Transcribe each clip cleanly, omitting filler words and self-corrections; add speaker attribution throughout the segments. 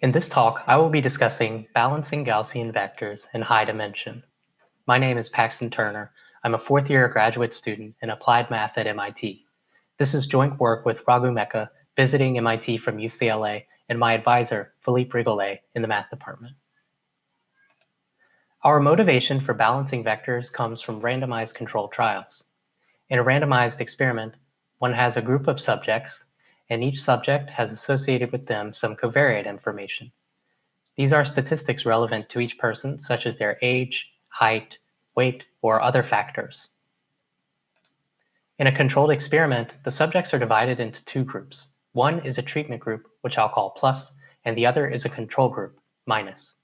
Speaker 1: In this talk, I will be discussing balancing Gaussian vectors in high dimension. My name is Paxton Turner. I'm a fourth-year graduate student in applied math at MIT. This is joint work with Raghu Meka, visiting MIT from UCLA, and my advisor, Philippe Rigollet, in the math department. Our motivation for balancing vectors comes from randomized controlled trials. In a randomized experiment, one has a group of subjects, and each subject has associated with them some covariate information. These are statistics relevant to each person, such as their age, height, weight, or other factors. In a controlled experiment, the subjects are divided into two groups. One is a treatment group, which I'll call plus, and the other is a control group, minus.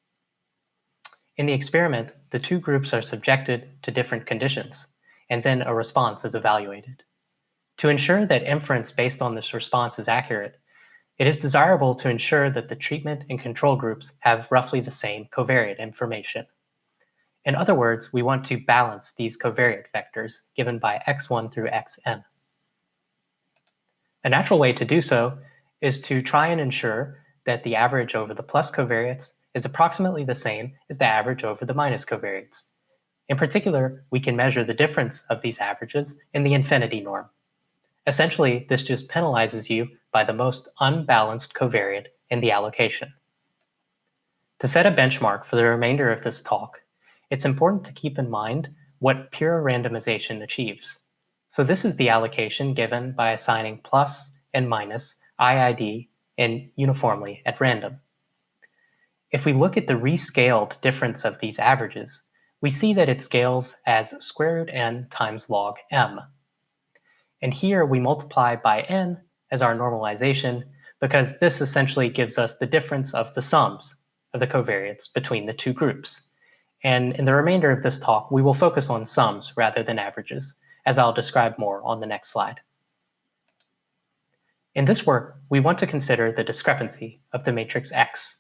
Speaker 1: In the experiment, the two groups are subjected to different conditions, and then a response is evaluated. To ensure that inference based on this response is accurate, it is desirable to ensure that the treatment and control groups have roughly the same covariate information. In other words, we want to balance these covariate vectors given by x1 through xn. A natural way to do so is to try and ensure that the average over the plus covariates is approximately the same as the average over the minus covariates. In particular, we can measure the difference of these averages in the infinity norm. Essentially, this just penalizes you by the most unbalanced covariate in the allocation. To set a benchmark for the remainder of this talk, it's important to keep in mind what pure randomization achieves. So this is the allocation given by assigning plus and minus IID and uniformly at random. If we look at the rescaled difference of these averages, we see that it scales as square root n times log m. And here we multiply by n as our normalization because this essentially gives us the difference of the sums of the covariates between the two groups. And in the remainder of this talk, we will focus on sums rather than averages, as I'll describe more on the next slide. In this work, we want to consider the discrepancy of the matrix X.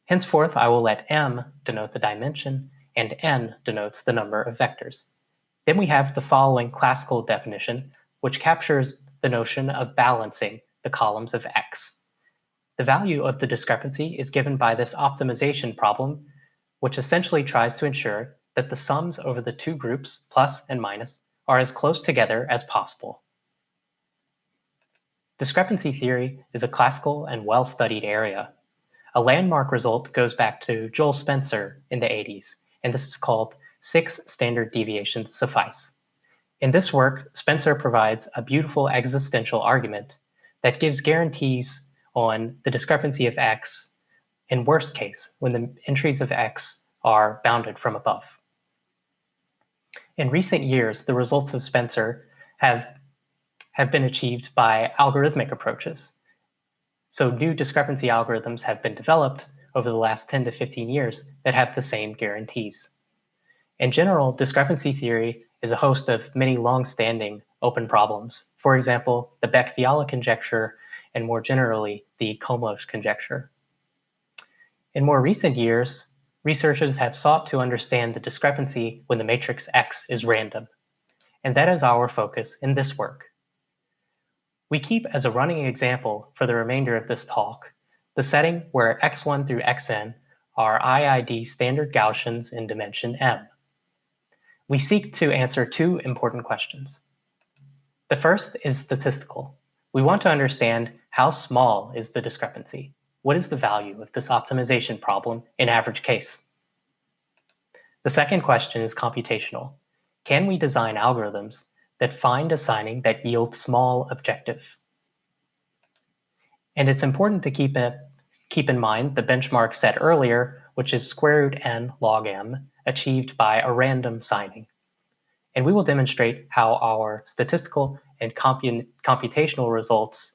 Speaker 1: Henceforth, I will let m denote the dimension and n denotes the number of vectors. Then we have the following classical definition, which captures the notion of balancing the columns of X. The value of the discrepancy is given by this optimization problem, which essentially tries to ensure that the sums over the two groups, plus and minus, are as close together as possible. Discrepancy theory is a classical and well-studied area. A landmark result goes back to Joel Spencer in the 80s, and this is called 6 standard deviations suffice. In this work, Spencer provides a beautiful existential argument that gives guarantees on the discrepancy of X in worst case, when the entries of X are bounded from above. In recent years, the results of Spencer have been achieved by algorithmic approaches. So new discrepancy algorithms have been developed over the last 10 to 15 years that have the same guarantees. In general, discrepancy theory is a host of many long-standing open problems. For example, the Beck-Fiala conjecture, and more generally, the Komlos conjecture. In more recent years, researchers have sought to understand the discrepancy when the matrix X is random, and that is our focus in this work. We keep as a running example for the remainder of this talk the setting where x1 through xn are IID standard Gaussians in dimension m. We seek to answer two important questions. The first is statistical. We want to understand how small is the discrepancy. What is the value of this optimization problem in average case? The second question is computational. Can we design algorithms that find a signing that yields small objective? And it's important to keep in mind the benchmark set earlier, which is square root n log m, achieved by a random signing. And we will demonstrate how our statistical and computational results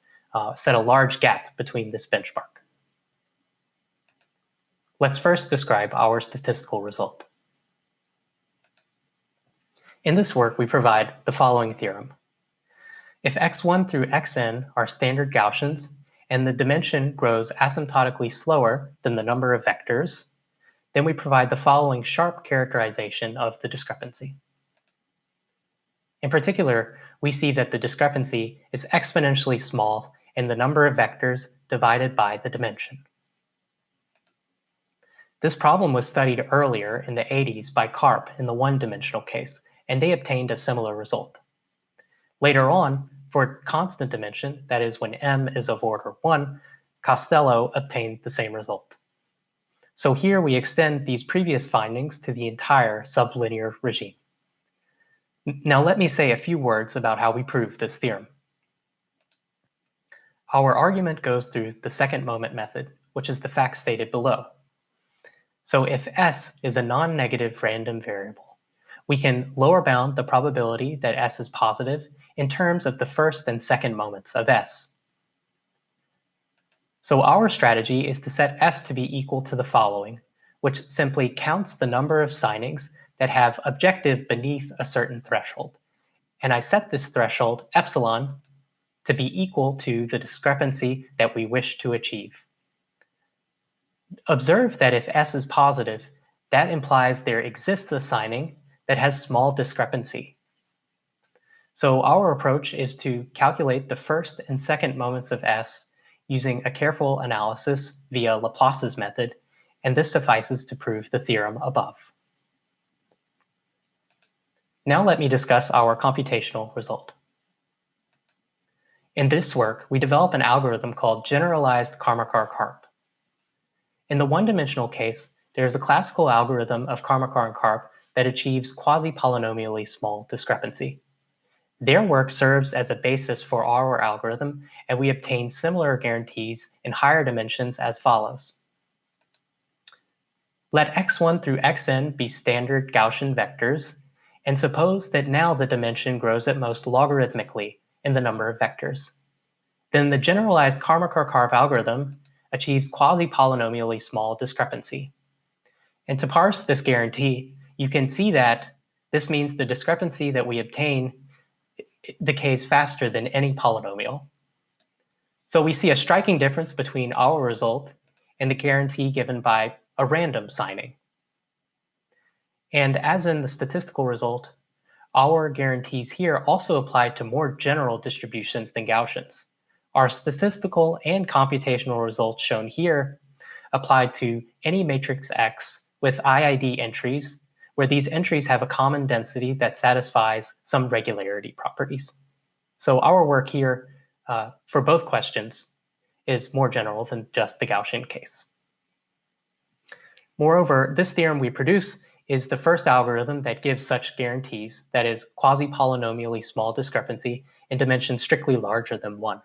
Speaker 1: set a large gap between this benchmark. Let's first describe our statistical result. In this work, we provide the following theorem. If x1 through xn are standard Gaussians, and the dimension grows asymptotically slower than the number of vectors, then we provide the following sharp characterization of the discrepancy. In particular, we see that the discrepancy is exponentially small in the number of vectors divided by the dimension. This problem was studied earlier in the 80s by Karp in the one-dimensional case, and they obtained a similar result. Later on, for constant dimension, that is when m is of order 1, Costello obtained the same result. So here we extend these previous findings to the entire sublinear regime. Now let me say a few words about how we prove this theorem. Our argument goes through the second moment method, which is the fact stated below. So if S is a non-negative random variable, we can lower bound the probability that S is positive in terms of the first and second moments of S. So our strategy is to set S to be equal to the following, which simply counts the number of signings that have objective beneath a certain threshold. And I set this threshold, epsilon, to be equal to the discrepancy that we wish to achieve. Observe that if S is positive, that implies there exists a signing that has small discrepancy. So our approach is to calculate the first and second moments of S using a careful analysis via Laplace's method, and this suffices to prove the theorem above. Now let me discuss our computational result. In this work, we develop an algorithm called generalized Karmakar-Karp. In the one-dimensional case, there is a classical algorithm of Karmakar and Karp that achieves quasi-polynomially small discrepancy. Their work serves as a basis for our algorithm, and we obtain similar guarantees in higher dimensions as follows. Let x1 through xn be standard Gaussian vectors, and suppose that now the dimension grows at most logarithmically in the number of vectors. Then the generalized Karmakar-Karp algorithm achieves quasi-polynomially small discrepancy. And to parse this guarantee, you can see that this means the discrepancy that we obtain decays faster than any polynomial. So we see a striking difference between our result and the guarantee given by a random signing. And as in the statistical result, our guarantees here also apply to more general distributions than Gaussians. Our statistical and computational results shown here apply to any matrix X with IID entries, where these entries have a common density that satisfies some regularity properties. So our work here for both questions is more general than just the Gaussian case. Moreover, this theorem we produce is the first algorithm that gives such guarantees, that is, quasi-polynomially small discrepancy in dimensions strictly larger than 1.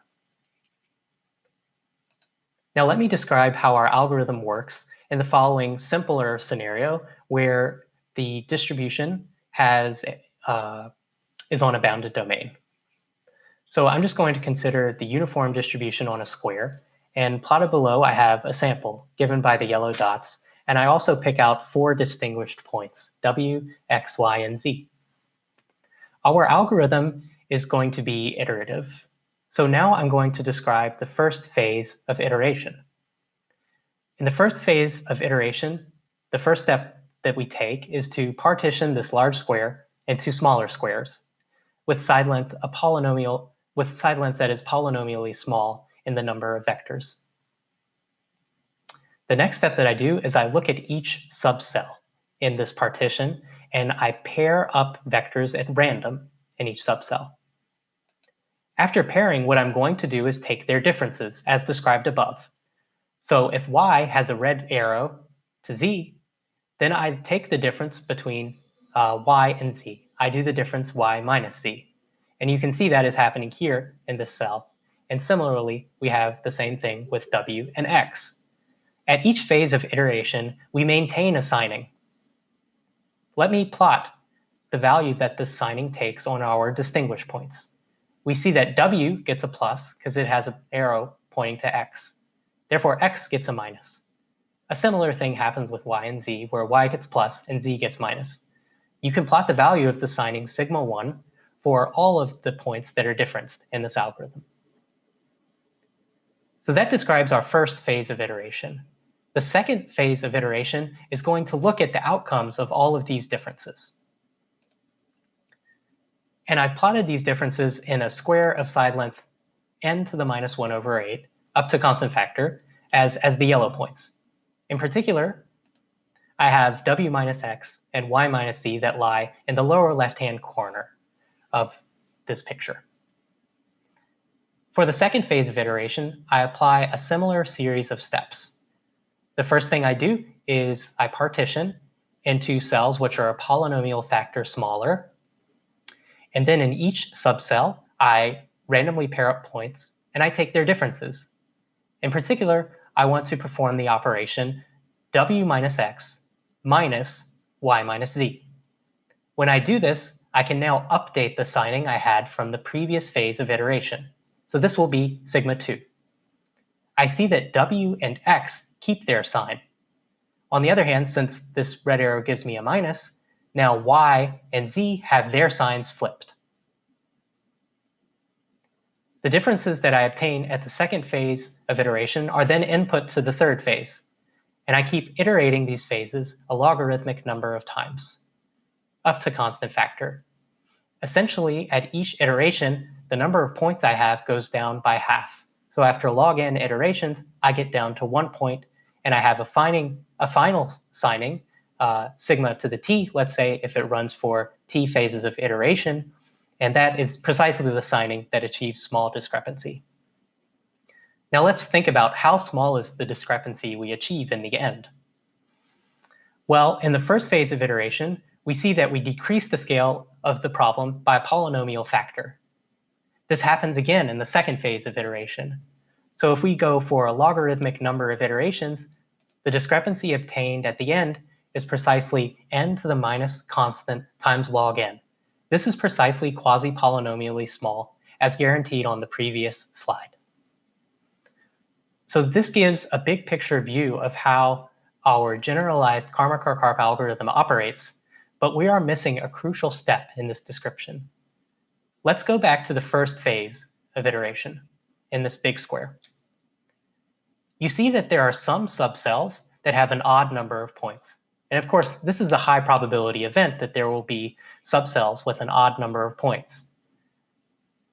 Speaker 1: Now let me describe how our algorithm works in the following simpler scenario where the distribution is on a bounded domain. So I'm just going to consider the uniform distribution on a square, and plotted below I have a sample given by the yellow dots, and I also pick out 4 distinguished points, W, X, Y, and Z. Our algorithm is going to be iterative. So now I'm going to describe the first phase of iteration. In the first phase of iteration, the first step that we take is to partition this large square into smaller squares with side length that is polynomially small in the number of vectors. The next step that I do is I look at each subcell in this partition and I pair up vectors at random in each subcell. After pairing, what I'm going to do is take their differences as described above. So if Y has a red arrow to Z, then I take the difference between Y and Z. I do the difference Y minus Z. And you can see that is happening here in this cell. And similarly, we have the same thing with W and X. At each phase of iteration, we maintain a signing. Let me plot the value that this signing takes on our distinguish points. We see that W gets a plus because it has an arrow pointing to X. Therefore, X gets a minus. A similar thing happens with Y and Z, where Y gets plus and Z gets minus. You can plot the value of the signing sigma 1 for all of the points that are differenced in this algorithm. So that describes our first phase of iteration. The second phase of iteration is going to look at the outcomes of all of these differences. And I've plotted these differences in a square of side length n to the minus 1/8 up to constant factor as the yellow points. In particular, I have w minus x and y minus z that lie in the lower left-hand corner of this picture. For the second phase of iteration, I apply a similar series of steps. The first thing I do is I partition into cells which are a polynomial factor smaller. And then in each subcell, I randomly pair up points and I take their differences. In particular, I want to perform the operation w minus x minus y minus z. When I do this, I can now update the signing I had from the previous phase of iteration. So this will be sigma 2. I see that w and x keep their sign. On the other hand, since this red arrow gives me a minus, now y and z have their signs flipped. The differences that I obtain at the second phase of iteration are then input to the third phase, and I keep iterating these phases a logarithmic number of times, up to constant factor. Essentially, at each iteration, the number of points I have goes down by half. So after log n iterations, I get down to 1 point, and I have a final signing, sigma to the t, let's say, if it runs for t phases of iteration, and that is precisely the signing that achieves small discrepancy. Now let's think about how small is the discrepancy we achieve in the end. Well, in the first phase of iteration, we see that we decrease the scale of the problem by a polynomial factor. This happens again in the second phase of iteration. So if we go for a logarithmic number of iterations, the discrepancy obtained at the end is precisely n to the minus constant times log n. This is precisely quasi-polynomially small, as guaranteed on the previous slide. So this gives a big picture view of how our generalized Karmarkar-Karp algorithm operates, but we are missing a crucial step in this description. Let's go back to the first phase of iteration in this big square. You see that there are some subcells that have an odd number of points. And of course, this is a high probability event that there will be subcells with an odd number of points.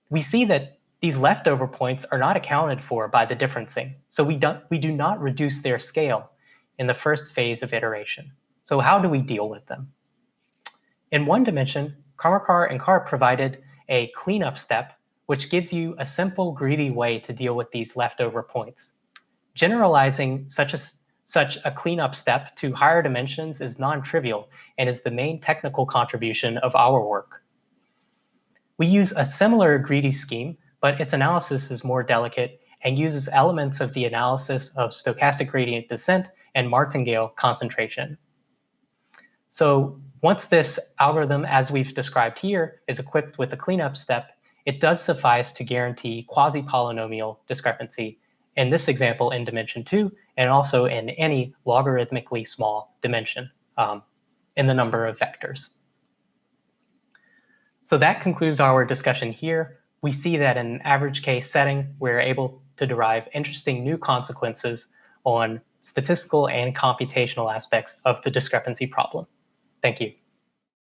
Speaker 1: We see that these leftover points are not accounted for by the differencing, so we do not reduce their scale in the first phase of iteration. So how do we deal with them? In one dimension, Karmarkar and Karp provided a cleanup step, which gives you a simple, greedy way to deal with these leftover points. Generalizing such a cleanup step to higher dimensions is non-trivial and is the main technical contribution of our work. We use a similar greedy scheme, but its analysis is more delicate and uses elements of the analysis of stochastic gradient descent and martingale concentration. So once this algorithm, as we've described here, is equipped with a cleanup step, it does suffice to guarantee quasi-polynomial discrepancy, in this example in dimension 2, and also in any logarithmically small dimension in the number of vectors. So that concludes our discussion here. We see that in an average case setting, we're able to derive interesting new consequences on statistical and computational aspects of the discrepancy problem. Thank you.